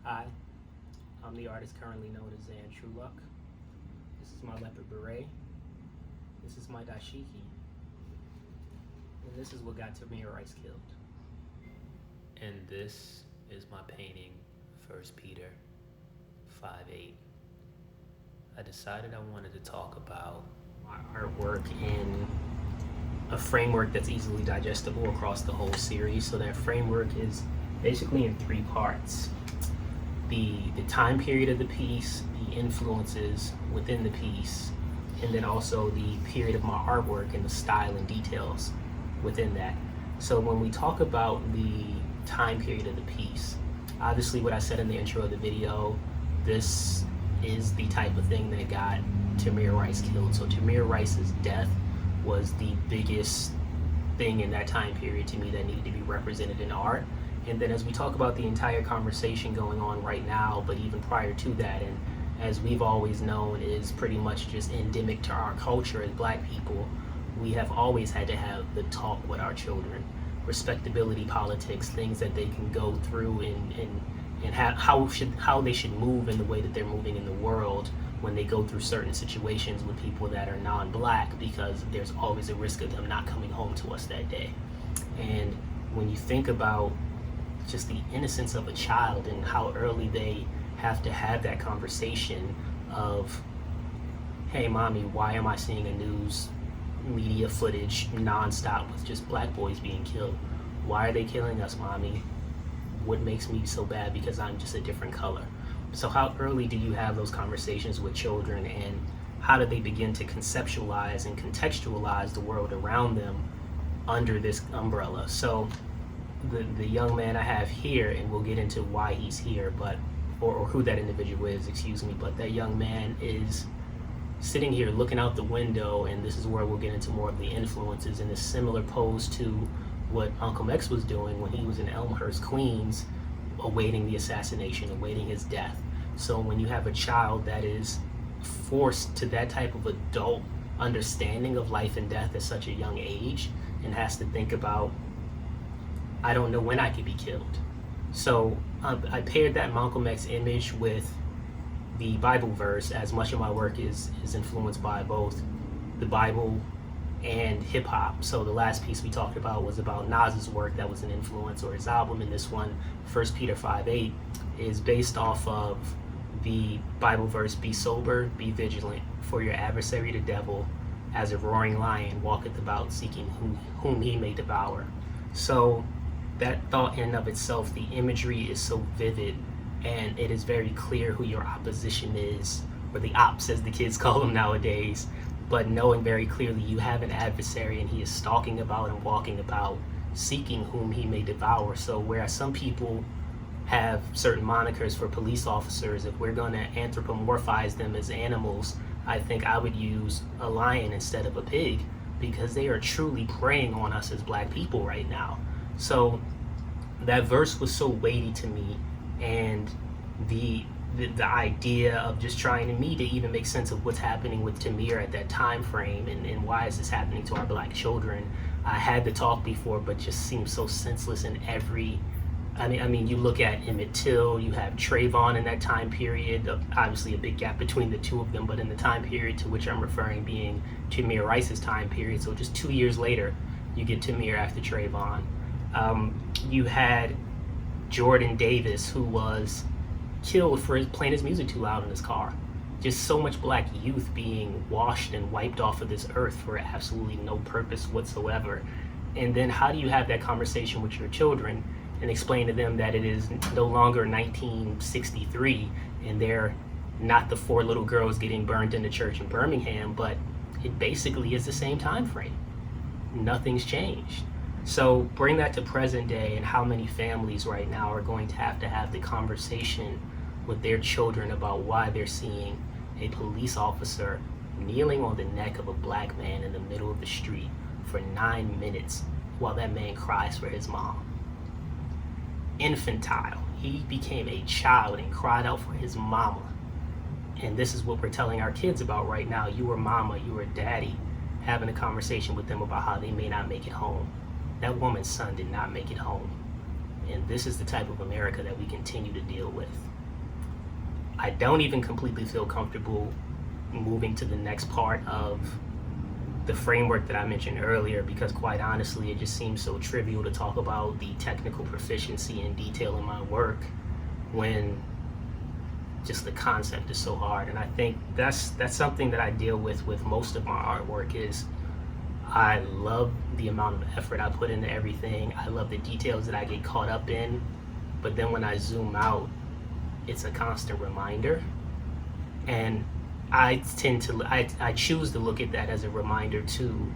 Hi, I'm the artist currently known as Zan Truluck. This is my leopard beret. This is my dashiki. And this is what got Tamir Rice killed. And this is my painting, 1 Peter 5:8. I decided I wanted to talk about My artwork in a framework that's easily digestible across the whole series. So that framework is basically in 3 parts. The time period of the piece, the influences within the piece, and then also the period of my artwork and the style and details within that. So when we talk about the time period of the piece, obviously what I said in the intro of the video, this is the type of thing that got Tamir Rice killed. So Tamir Rice's death was the biggest thing in that time period to me that needed to be represented in art. And then as we talk about the entire conversation going on right now, but even prior to that, and as we've always known is pretty much just endemic to our culture as Black people, we have always had to have the talk with our children. Respectability politics, things that they can go through and how they should move in the way that they're moving in the world when they go through certain situations with people that are non-Black, because there's always a risk of them not coming home to us that day. And when you think about just the innocence of a child and how early they have to have that conversation of, hey mommy, why am I seeing a news media footage nonstop with just Black boys being killed? Why are they killing us, mommy? What makes me so bad because I'm just a different color? So how early do you have those conversations with children, and how do they begin to conceptualize and contextualize the world around them under this umbrella? So the young man I have here, and we'll get into why he's here, but or who that individual is, excuse me, but that young man is sitting here looking out the window, and this is where we'll get into more of the influences in a similar pose to what Uncle X was doing when he was in Elmhurst, Queens, awaiting the assassination, awaiting his death. So when you have a child that is forced to that type of adult understanding of life and death at such a young age, and has to think about, I don't know when I could be killed. So I paired that Malcolm X image with the Bible verse, as much of my work is influenced by both the Bible and hip hop. So the last piece we talked about was about Nas's work that was an influence, or his album, and this one, 1 Peter 5:8, is based off of the Bible verse, be sober, be vigilant, for your adversary the devil, as a roaring lion, walketh about seeking whom he may devour. So that thought in and of itself, the imagery is so vivid, and it is very clear who your opposition is, or the ops as the kids call them nowadays, but knowing very clearly you have an adversary and he is stalking about and walking about seeking whom he may devour. So whereas some people have certain monikers for police officers, if we're going to anthropomorphize them as animals, I think I would use a lion instead of a pig, because they are truly preying on us as Black people right now. So that verse was so weighty to me, and the idea of just trying to me to even make sense of what's happening with Tamir at that time frame, and why is this happening to our Black children. I had the talk before, but just seems so senseless in every. I mean, you look at Emmett Till, you have Trayvon in that time period. Obviously, a big gap between the two of them, but in the time period to which I'm referring being Tamir Rice's time period. So just 2 years later, you get Tamir after Trayvon. You had Jordan Davis, who was killed for playing his music too loud in his car. Just so much Black youth being washed and wiped off of this earth for absolutely no purpose whatsoever. And then how do you have that conversation with your children and explain to them that it is no longer 1963 and they're not the 4 little girls getting burned in the church in Birmingham, but it basically is the same time frame. Nothing's changed. So bring that to present day, and how many families right now are going to have the conversation with their children about why they're seeing a police officer kneeling on the neck of a Black man in the middle of the street for 9 minutes while that man cries for his mom. Infantile. He became a child and cried out for his mama. And this is what we're telling our kids about right now. You were mama, you were daddy, having a conversation with them about how they may not make it home. That woman's son did not make it home. And this is the type of America that we continue to deal with. I don't even completely feel comfortable moving to the next part of the framework that I mentioned earlier, because quite honestly, it just seems so trivial to talk about the technical proficiency and detail in my work when just the concept is so hard. And I think that's something that I deal with most of my artwork. Is I love the amount of effort I put into everything. I love the details that I get caught up in, but then when I zoom out, it's a constant reminder. And I choose to look at that as a reminder to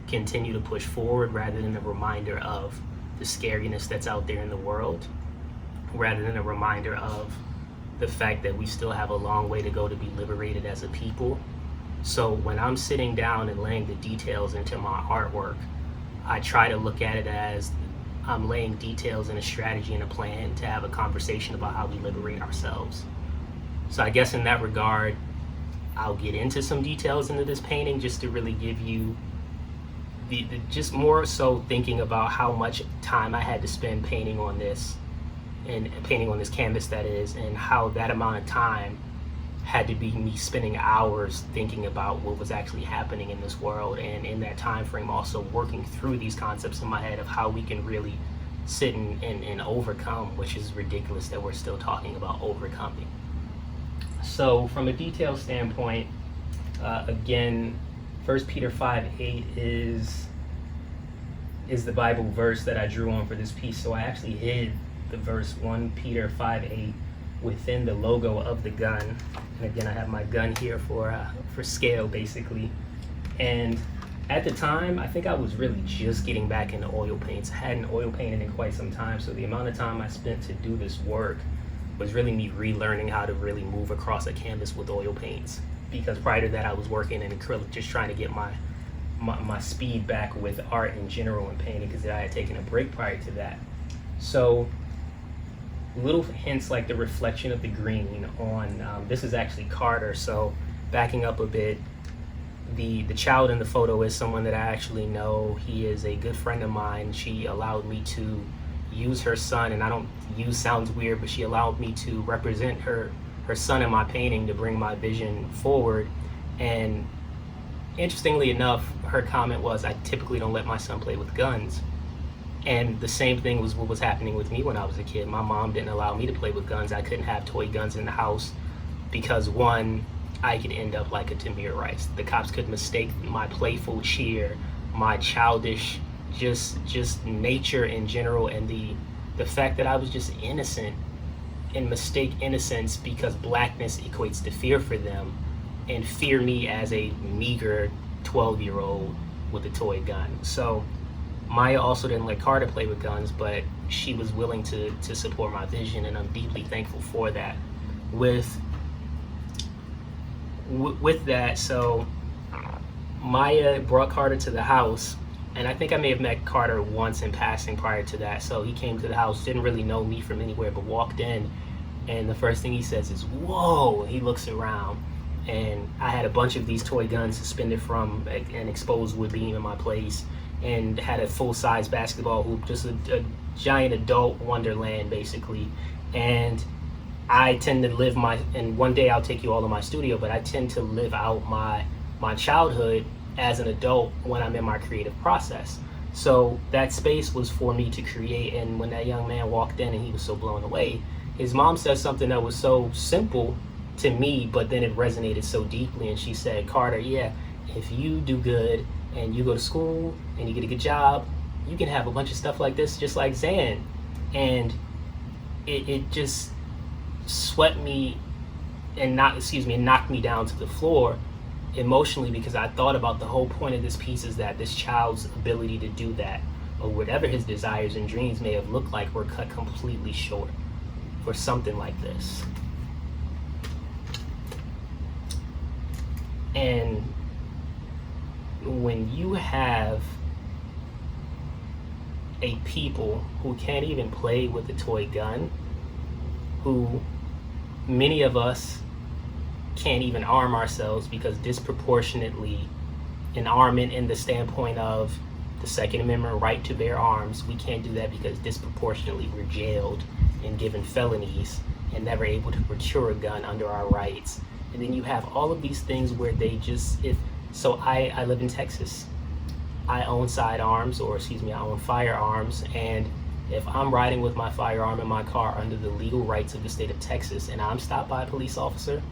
continue to push forward, rather than a reminder of the scariness that's out there in the world, rather than a reminder of the fact that we still have a long way to go to be liberated as a people. So when I'm sitting down and laying the details into my artwork, I try to look at it as I'm laying details and a strategy and a plan to have a conversation about how we liberate ourselves. So I guess in that regard, I'll get into some details into this painting just to really give you the just more so thinking about how much time I had to spend painting on this, and painting on this canvas, that is, and how that amount of time had to be me spending hours thinking about what was actually happening in this world, and in that time frame also working through these concepts in my head of how we can really sit and overcome, which is ridiculous that we're still talking about overcoming. So from a detail standpoint, again, 1 Peter 5:8 is the Bible verse that I drew on for this piece. So I actually hid the verse 1 Peter 5:8 within the logo of the gun. And again, I have my gun here for scale, basically. And at the time, I think I was really just getting back into oil paints. I hadn't oil painted in quite some time, so the amount of time I spent to do this work was really me relearning how to really move across a canvas with oil paints. Because prior to that, I was working in acrylic, just trying to get my speed back with art in general and painting, because I had taken a break prior to that. So little hints like the reflection of the green on, this is actually Carter. So backing up a bit, the child in the photo is someone that I actually know. He is a good friend of mine. She allowed me to use her son, and I don't use sounds weird, but she allowed me to represent her son in my painting to bring my vision forward. And interestingly enough, her comment was, I typically don't let my son play with guns. And the same thing was what was happening with me when I was a kid. My mom didn't allow me to play with guns. I couldn't have toy guns in the house because, one, I could end up like a Tamir Rice. The cops could mistake my playful cheer, my childish just nature in general, and the fact that I was just innocent, and mistake innocence because blackness equates to fear for them, and fear me as a meager 12-year-old with a toy gun. So Maya also didn't let Carter play with guns, but she was willing to support my vision, and I'm deeply thankful for that. With that, so Maya brought Carter to the house, and I think I may have met Carter once in passing prior to that. So he came to the house, didn't really know me from anywhere, but walked in, and the first thing he says is, "Whoa!" He looks around, and I had a bunch of these toy guns suspended from an exposed wood beam in my place, and had a full-size basketball hoop, just a giant adult wonderland, basically. And I tend to live and one day I'll take you all to my studio, but I tend to live out my childhood as an adult when I'm in my creative process. So that space was for me to create, and when that young man walked in and he was so blown away, his mom said something that was so simple to me, but then it resonated so deeply, and she said, "Carter, yeah, if you do good and you go to school and you get a good job, you can have a bunch of stuff like this just like Zan." And it just swept me and knocked me down to the floor emotionally, because I thought about the whole point of this piece is that this child's ability to do that, or whatever his desires and dreams may have looked like, were cut completely short for something like this. And when you have a people who can't even play with a toy gun, who many of us can't even arm ourselves, because disproportionately an armament in the standpoint of the Second Amendment right to bear arms, we can't do that because disproportionately we're jailed and given felonies and never able to procure a gun under our rights. And then you have all of these things where they just, I live in Texas. I own sidearms, or excuse me, I own firearms, and if I'm riding with my firearm in my car under the legal rights of the state of Texas and I'm stopped by a police officer,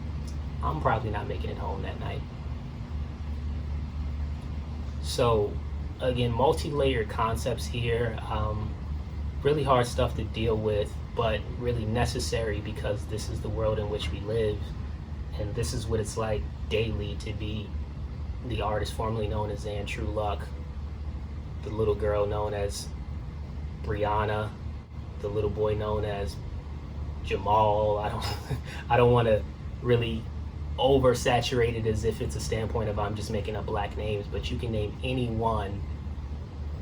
I'm probably not making it home that night. So again, multi-layered concepts here, really hard stuff to deal with, but really necessary because this is the world in which we live, and this is what it's like daily to be the artist formerly known as Zan Truluck, the little girl known as Brianna, the little boy known as Jamal. I don't want to really oversaturate it as if it's a standpoint of I'm just making up black names, but you can name anyone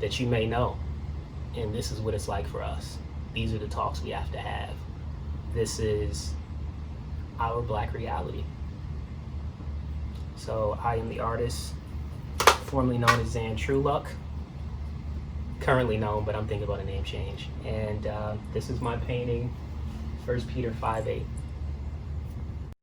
that you may know, and this is what it's like for us. These are the talks we have to have. This is our black reality. So I am the artist formerly known as Zan Truluck, currently known, but I'm thinking about a name change. And this is my painting, 1 Peter 5:8.